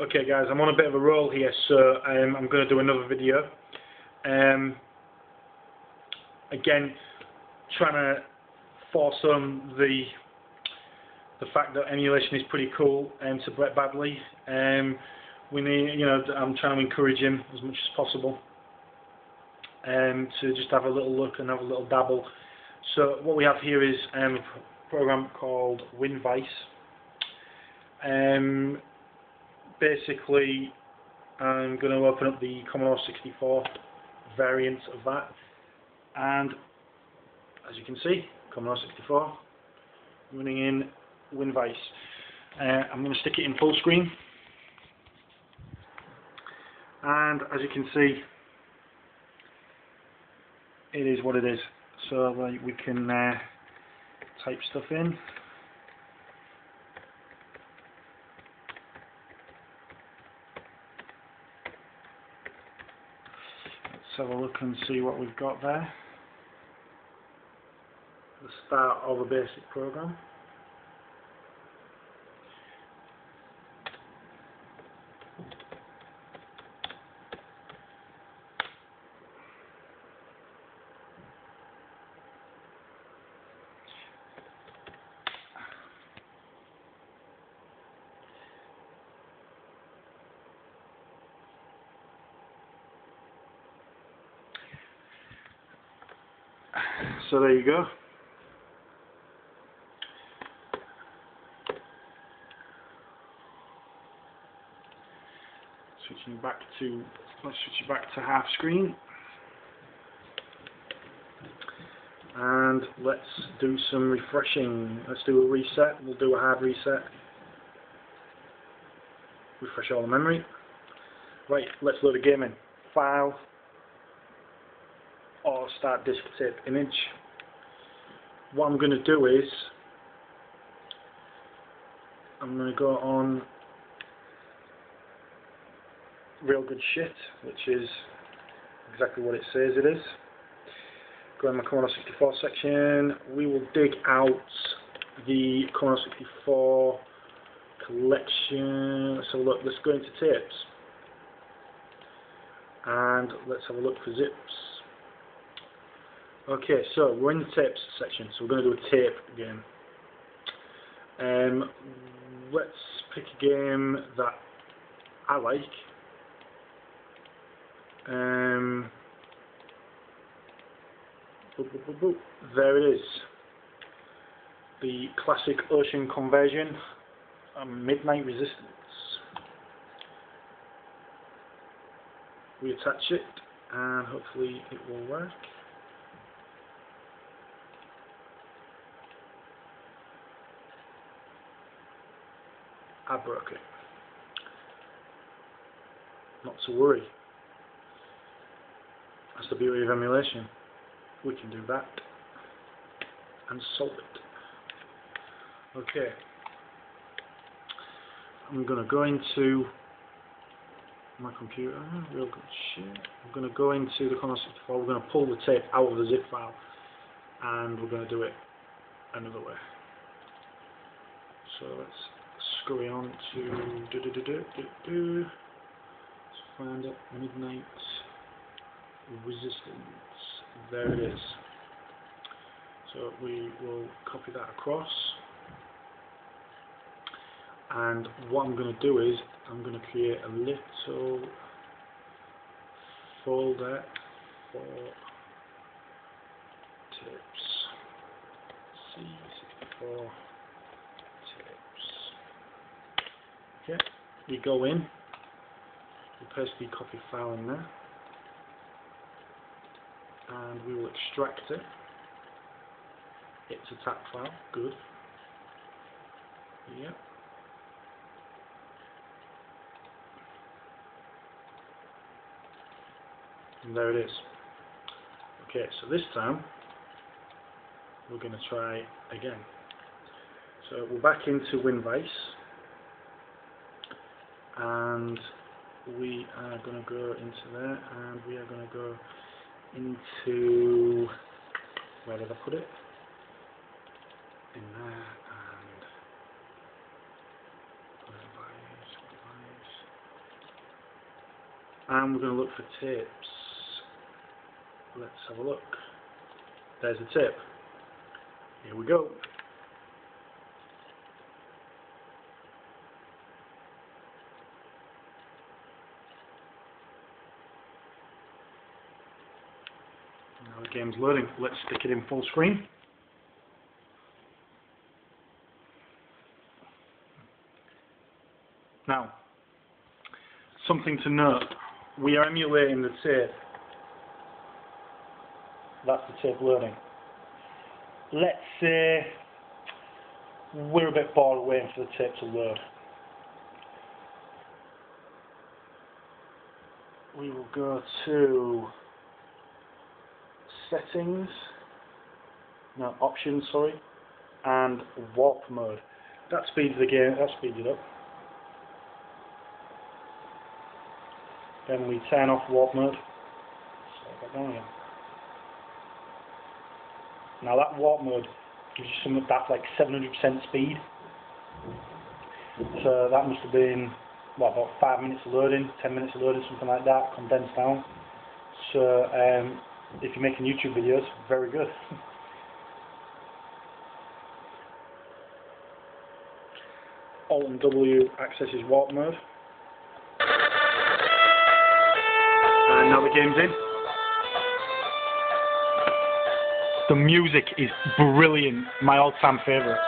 Okay guys, I'm on a bit of a roll here, so I'm going to do another video. Again, trying to force on the fact that emulation is pretty cool to Brettbadly. We need, I'm trying to encourage him as much as possible to just have a little look and have a little dabble. So what we have here is a program called WinVICE. Basically, I'm going to open up the Commodore 64 variant of that, and as you can see, Commodore 64 running in WinVICE. I'm going to stick it in full screen, and as you can see, it is what it is. So we can type stuff in. Let's have a look and see what we've got there. The start of a basic program. So there you go. Let's switch it back to half screen, and let's do some refreshing. Let's do a reset. We'll do a hard reset. Refresh all the memory. Right, let's load a game in. File or start disk tape image. What I'm going to do is I'm going to go on real good shit, which is exactly what it says it is. Go in my Commodore 64 section. We will dig out the Commodore 64 collection. Let's have a look. Let's go into tapes, and let's have a look for zips. Okay, so we're in the tapes section, so we're going to do a tape game. Let's pick a game that I like. There it is. The classic Ocean Conversion, Midnight Resistance. We attach it, and hopefully it will work. I broke it. Not to worry. That's the beauty of emulation. We can do that and solve it. Okay. I'm going to go into my computer. Real good shit. I'm going to go into the Commodore 64. We're going to pull the tape out of the zip file, and we're going to do it another way. So let's scurry on to let's find it. Midnight Resistance. There it is. So we will copy that across, and what I'm going to do is I'm going to create a little folder for tapes. C64 tapes. Okay, we go in, we paste the copy file in there, and we will extract it. It's a TAC file, good. Yep. And there it is. Okay, so this time we're going to try again. So we're back into WinVICE, and we are going to go into there, and we are going to go into, where did I put it? In there, and WinVICE. and we're going to look for tapes. Let's have a look. There's the tape. Here we go. Now the game's loading. Let's stick it in full screen. Now, something to note, we are emulating the tape. That's the tape loading. Let's say we're a bit bored waiting for the tape to load. We will go to settings, no, options, sorry, and warp mode. That speeds the game, that speeds it up. Then we turn off warp mode. Slide that down again. Now that warp mode gives you something that's like 700% speed. So that must have been, what, about 5 minutes of loading, 10 minutes of loading, something like that, condensed down. So if you're making YouTube videos, very good. Alt and W accesses warp mode. And now the game's in. The music is brilliant, my all-time favourite.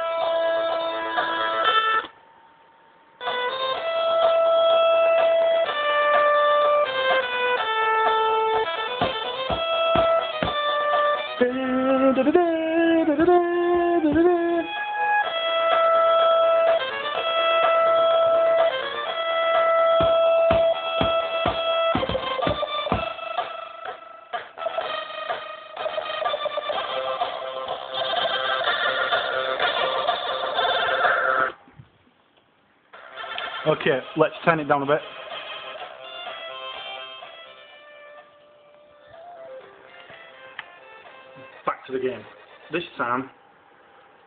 Okay, let's turn it down a bit. Back to the game. This time,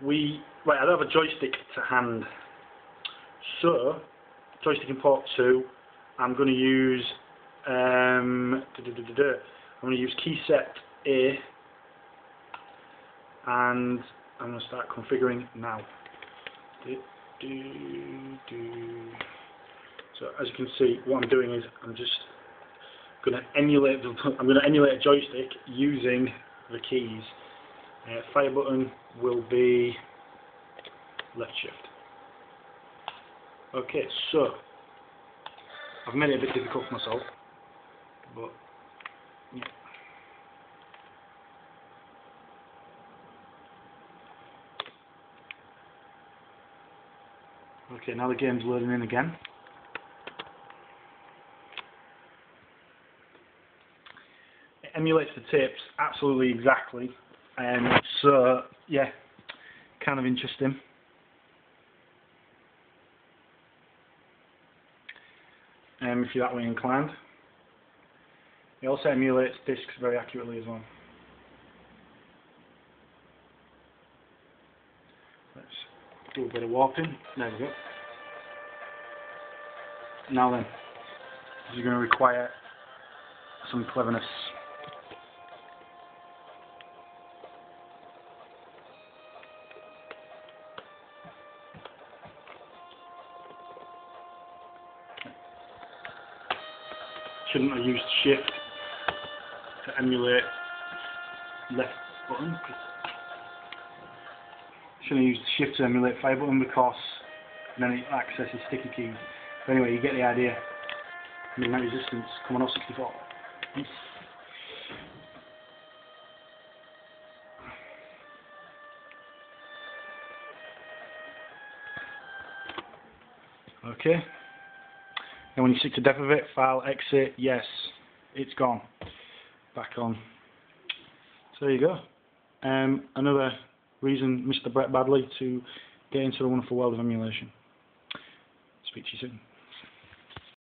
I don't have a joystick to hand. So, joystick in port 2, I'm going to use, I'm going to use key set A, and I'm going to start configuring now. So as you can see, what I'm doing is I'm just going to emulate a joystick using the keys. Fire button will be left shift. Okay, so I've made it a bit difficult for myself, but yeah. Okay, now the game's loading in again. It emulates the tapes absolutely exactly, so yeah, kind of interesting. If you're that way inclined. It also emulates discs very accurately as well. Let's do a bit of warping. There we go. Now then, this is going to require some cleverness. Shouldn't have used shift to emulate left button. Shouldn't have used shift to emulate fire button because then it accesses sticky keys. But anyway, you get the idea. Magnetic resistance, Commodore 64. Okay. And when you stick to depth of it, file, exit, yes, it's gone. Back on. So there you go. Another reason, Mr Brettbadly, to get into the wonderful world of emulation. Speak to you soon.